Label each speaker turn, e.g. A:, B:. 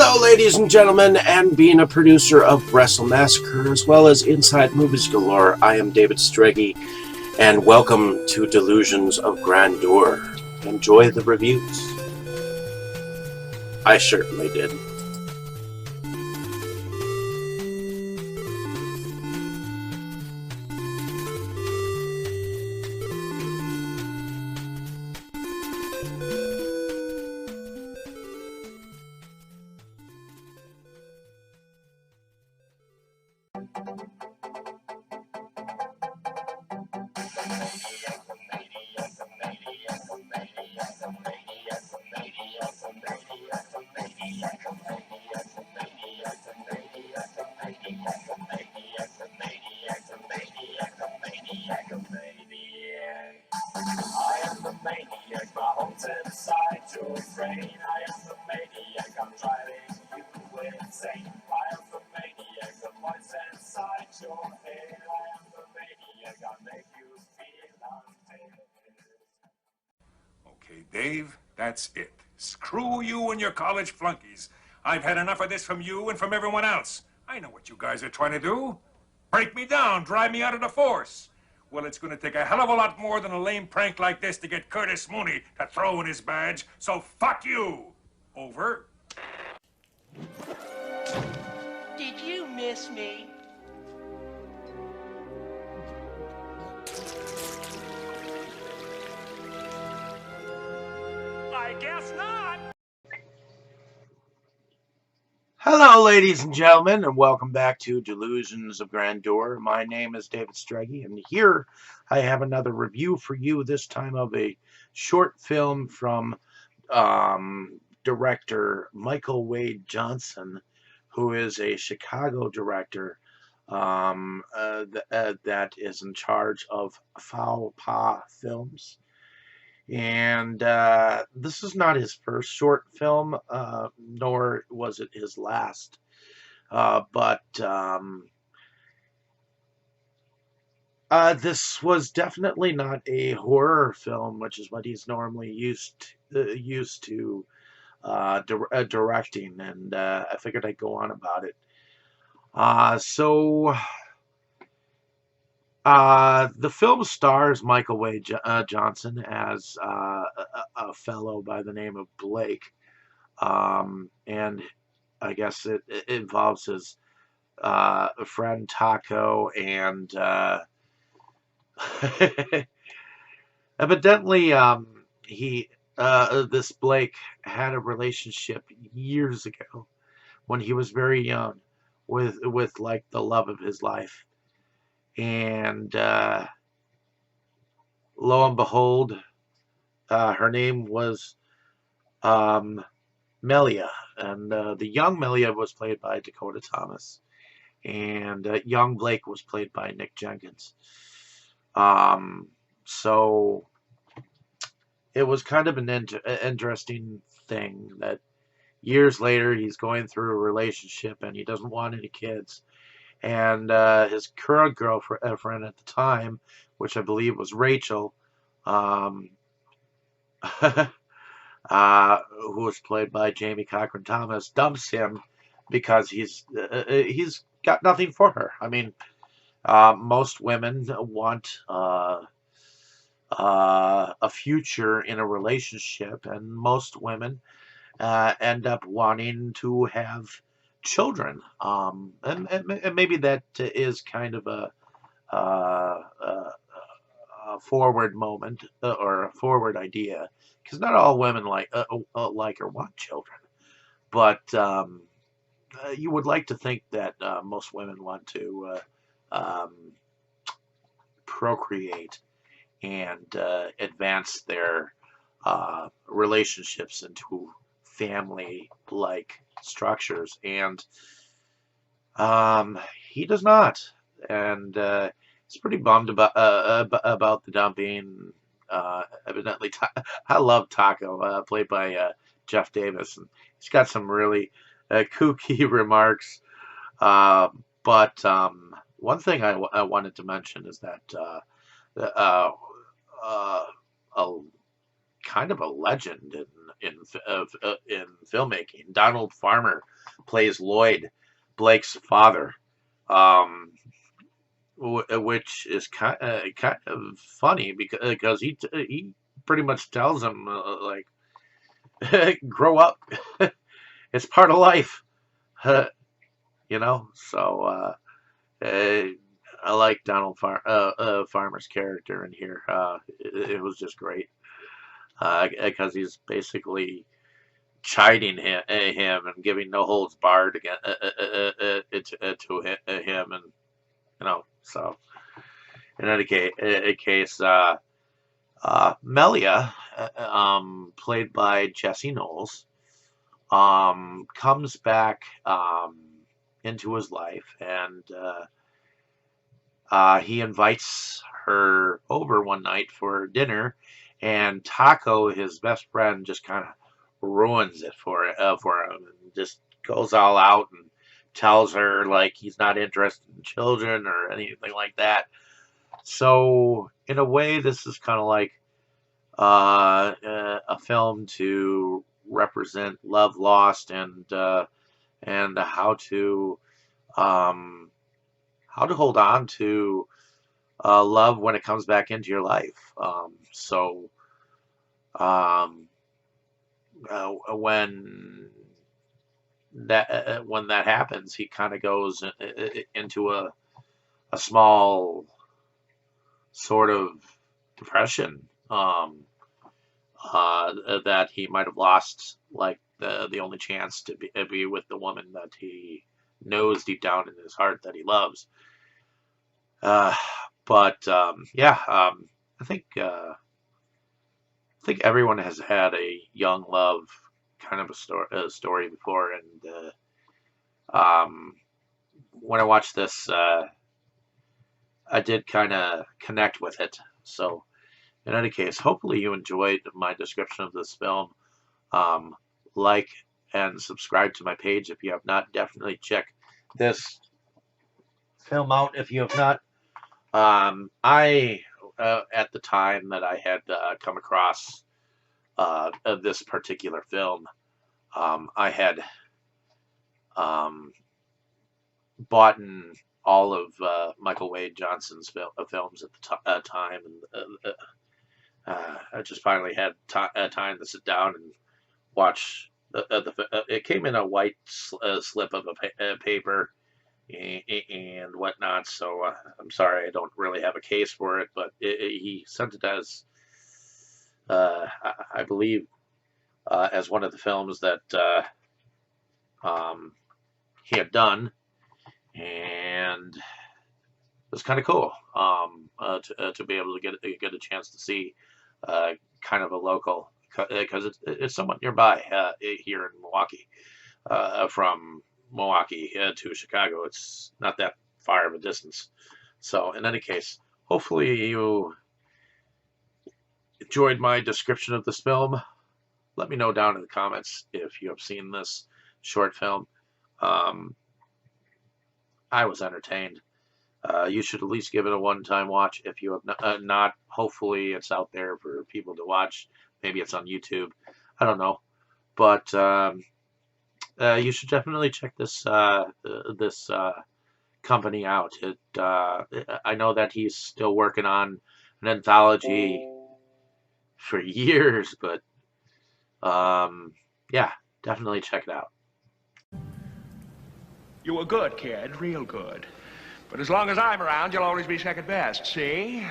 A: Hello, ladies and gentlemen, and being a producer of Wrestle Massacre as well as Inside Movies Galore, I am David Streggy, and welcome to Delusions of Grandeur. Enjoy the reviews. I certainly did.
B: Okay, Dave, that's it. Screw you and your college flunkies. I've had enough of this from you and from everyone else. I know what you guys are trying to do. Break me down, drive me out of the force. Well, it's going to take a hell of a lot more than a lame prank like this to get Curtis Mooney to throw in his badge, so fuck you. Over.
C: Did you miss me? I guess not.
A: Hello, ladies and gentlemen, and welcome back to Delusions of Grandeur. My name is David Streggy, and here I have another review for you, this time of a short film from director Michael Wade Johnson, who is a Chicago director that is in charge of Foul Pa Films. And this is not his first short film, nor was it his last. But this was definitely not a horror film, which is what he's normally used to directing. And I figured I'd go on about it. The film stars Michael Wade Johnson as a fellow by the name of Blake, and I guess it involves his friend Taco, and evidently this Blake had a relationship years ago when he was very young with like the love of his life. And lo and behold, her name was Melia, and the young Melia was played by Dakota Thomas, and young Blake was played by Nick Jenkins. So it was kind of an interesting thing that years later he's going through a relationship and he doesn't want any kids. And his current girlfriend at the time, which I believe was Rachel, who was played by Jamie Cochran Thomas, dumps him because he's got nothing for her. I mean, most women want a future in a relationship, and most women end up wanting to have children, and maybe that is kind of a forward moment or a forward idea, because not all women like or want children, but you would like to think that most women want to procreate and advance their relationships into family-like structures, and he does not, and he's pretty bummed about the dumping. Evidently, I love Taco, played by Jeff Davis, and he's got some really kooky remarks. But one thing I wanted to mention is that a kind of a legend in filmmaking. Donald Farmer plays Lloyd, Blake's father, um, which is kind of funny because he pretty much tells him like, grow up, it's part of life, you know. So uh, I like Donald Farmer's character in here. It was just great because he's basically chiding him and giving no holds barred to him, and you know. So in any case, Melia, played by Jesse Knowles, comes back into his life, and he invites her over one night for dinner, and Taco, his best friend, just kind of ruins it for him, and just goes all out and tells her like he's not interested in children or anything like that. So in a way, this is kind of like a film to represent love lost, and um, how to hold on to love when it comes back into your life. Um, when that happens, he kind of goes into a small sort of depression, that he might have lost like the only chance to be with the woman that he knows deep down in his heart that he loves. Uh, but yeah, I think everyone has had a young love kind of a story before, and when I watched this, I did kind of connect with it. So, in any case, hopefully you enjoyed my description of this film. Um, like and subscribe to my page if you have not. Definitely check this film out if you have not. I at the time that I had come across this particular film, I had um, bought all of Michael Wade Johnson's films at the time, and I just finally had time to sit down and watch it came in a white slip of a paper and whatnot. So I'm sorry, I don't really have a case for it, but he sent it as I believe as one of the films that he had done, and it was kind of cool to be able to get a chance to see kind of a local, because it's somewhat nearby here in Milwaukee. From Milwaukee to Chicago, it's not that far of a distance. So in any case, hopefully you enjoyed my description of this film. Let me know down in the comments if you have seen this short film. I was entertained. You should at least give it a one-time watch if you have not. Hopefully it's out there for people to watch. Maybe it's on YouTube. I don't know. But you should definitely check this company out. I know that he's still working on an anthology for years, but yeah, definitely check it out.
D: You were good, kid, real good. But as long as I'm around, you'll always be second best, see?